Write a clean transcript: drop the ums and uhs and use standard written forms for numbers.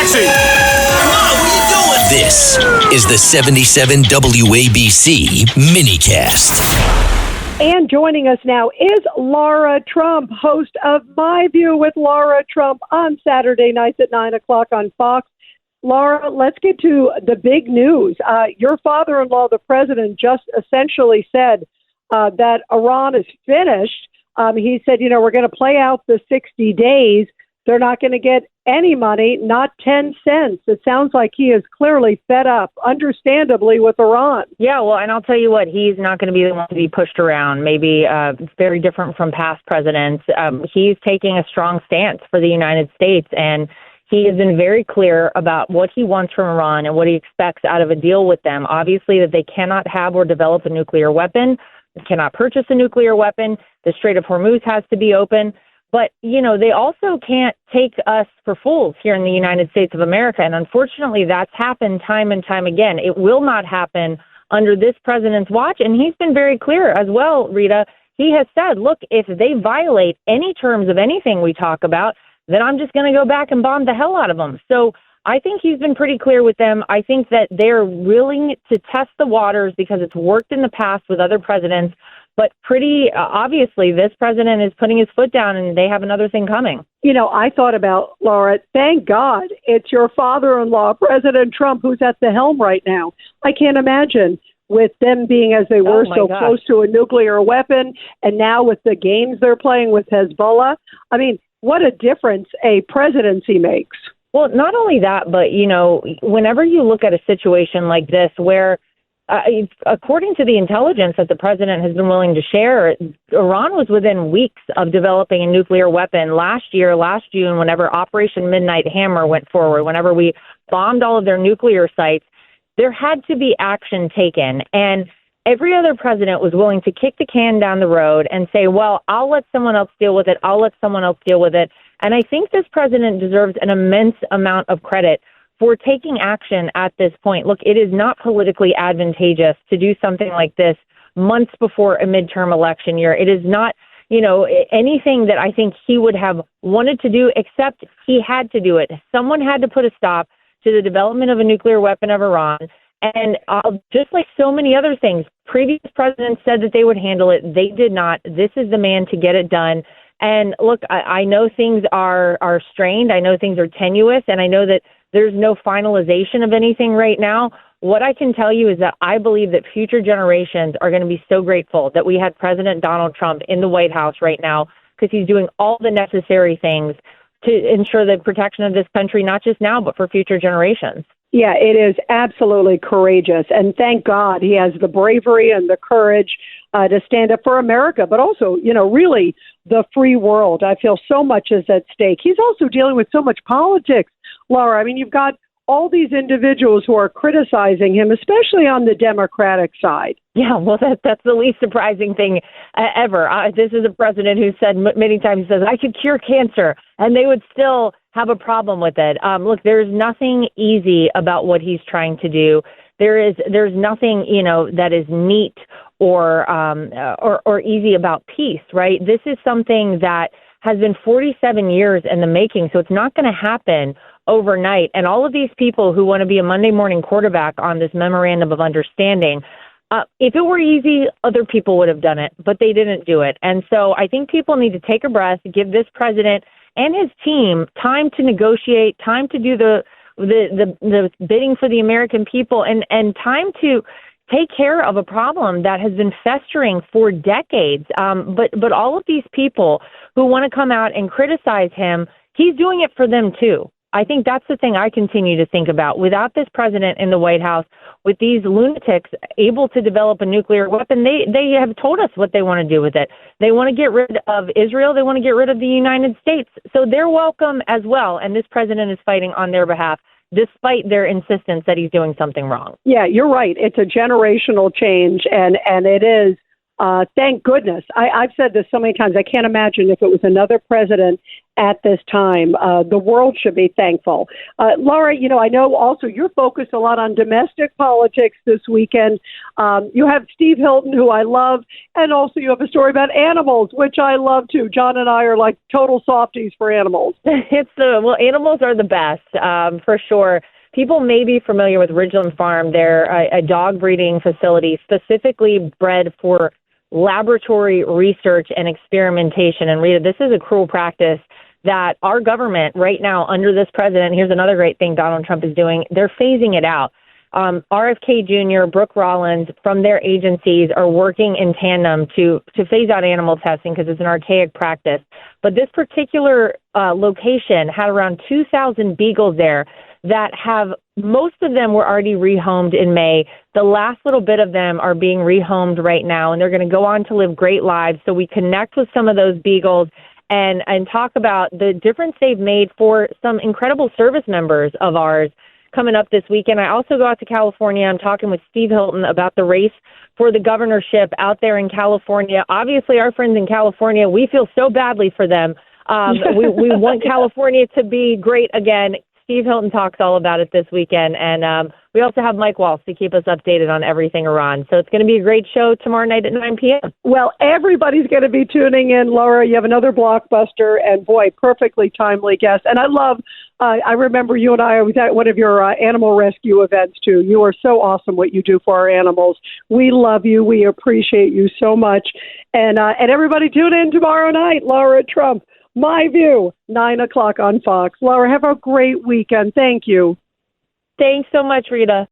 taxi. Mom, what are you doing? This is the 77 WABC minicast. And joining us now is Lara Trump, host of My View with Lara Trump on Saturday nights at 9 o'clock on Fox. Lara, let's get to the big news. Your father-in-law, the president, just essentially said that Iran is finished. He said, we're going to play out the 60 days. They're not going to get any money, not 10 cents. It sounds like he is clearly fed up, understandably, with Iran. Yeah, well, and I'll tell you what, he's not going to be the one to be pushed around. Maybe very different from past presidents. He's taking a strong stance for the United States, and he has been very clear about what he wants from Iran and what he expects out of a deal with them. Obviously, that they cannot have or develop a nuclear weapon, they cannot purchase a nuclear weapon, the Strait of Hormuz has to be open. But, they also can't take us for fools here in the United States of America. And unfortunately, that's happened time and time again. It will not happen under this president's watch. And he's been very clear as well, Rita. He has said, look, if they violate any terms of anything we talk about, then I'm just going to go back and bomb the hell out of them. So I think he's been pretty clear with them. I think that they're willing to test the waters because it's worked in the past with other presidents. But pretty obviously, this president is putting his foot down and they have another thing coming. I thought about, Laura, thank God it's your father-in-law, President Trump, who's at the helm right now. I can't imagine with them being as they were close to a nuclear weapon, and now with the games they're playing with Hezbollah. I mean, what a difference a presidency makes. Well, not only that, but, whenever you look at a situation like this where according to the intelligence that the president has been willing to share, Iran was within weeks of developing a nuclear weapon last June, whenever Operation Midnight Hammer went forward, whenever we bombed all of their nuclear sites, there had to be action taken. And every other president was willing to kick the can down the road and say, well, I'll let someone else deal with it. And I think this president deserves an immense amount of credit for taking action at this point. Look, it is not politically advantageous to do something like this months before a midterm election year. It is not, anything that I think he would have wanted to do, except he had to do it. Someone had to put a stop to the development of a nuclear weapon of Iran. And just like so many other things, previous presidents said that they would handle it. They did not. This is the man to get it done. And look, I know things are strained. I know things are tenuous, and I know that there's no finalization of anything right now. What I can tell you is that I believe that future generations are going to be so grateful that we had President Donald Trump in the White House right now, because he's doing all the necessary things to ensure the protection of this country, not just now, but for future generations. Yeah, it is absolutely courageous. And thank God he has the bravery and the courage to stand up for America, but also, really the free world. I feel so much is at stake. He's also dealing with so much politics, Laura. I mean, you've got all these individuals who are criticizing him, especially on the Democratic side. Yeah, well, that's the least surprising thing ever. This is a president who said many times, he says, I could cure cancer, and they would still have a problem with it. Look, there's nothing easy about what he's trying to do. There's nothing, that is neat or easy about peace, right? This is something that has been 47 years in the making, so it's not going to happen overnight. And all of these people who want to be a Monday morning quarterback on this memorandum of understanding, if it were easy, other people would have done it, but they didn't do it. And so I think people need to take a breath, give this president and his team time to negotiate, time to do the bidding for the American people, and time to take care of a problem that has been festering for decades. But all of these people who want to come out and criticize him, he's doing it for them too. I think that's the thing I continue to think about. Without this president in the White House, with these lunatics able to develop a nuclear weapon, they have told us what they want to do with it. They want to get rid of Israel. They want to get rid of the United States. So they're welcome as well. And this president is fighting on their behalf, despite their insistence that he's doing something wrong. Yeah, you're right. It's a generational change, and it is Thank goodness. I've said this so many times. I can't imagine if it was another president at this time. The world should be thankful. Lara, I know also you're focused a lot on domestic politics this weekend. You have Steve Hilton, who I love, and also you have a story about animals, which I love too. John and I are like total softies for animals. Animals are the best, for sure. People may be familiar with Ridgeland Farm. They're a dog breeding facility specifically bred for laboratory research and experimentation. And Rita, this is a cruel practice that our government right now under this president, here's another great thing Donald Trump is doing, they're phasing it out. RFK Jr., Brooke Rollins from their agencies are working in tandem to phase out animal testing because it's an archaic practice. But this particular location had around 2,000 beagles there that most of them were already rehomed in May. The last little bit of them are being rehomed right now, and they're going to go on to live great lives. So we connect with some of those beagles and talk about the difference they've made for some incredible service members of ours coming up this weekend. I also go out to California. I'm talking with Steve Hilton about the race for the governorship out there in California. Obviously, our friends in California, we feel so badly for them. We want California to be great again. Steve Hilton talks all about it this weekend, and we also have Mike Walsh to keep us updated on everything Iran. So it's going to be a great show tomorrow night at 9 p.m. Well, everybody's going to be tuning in. Lara, you have another blockbuster, and boy, perfectly timely guest. And I remember you and I was at one of your animal rescue events, too. You are so awesome what you do for our animals. We love you. We appreciate you so much. And everybody tune in tomorrow night, Lara Trump. My View, 9 o'clock on Fox. Lara, have a great weekend. Thank you. Thanks so much, Rita.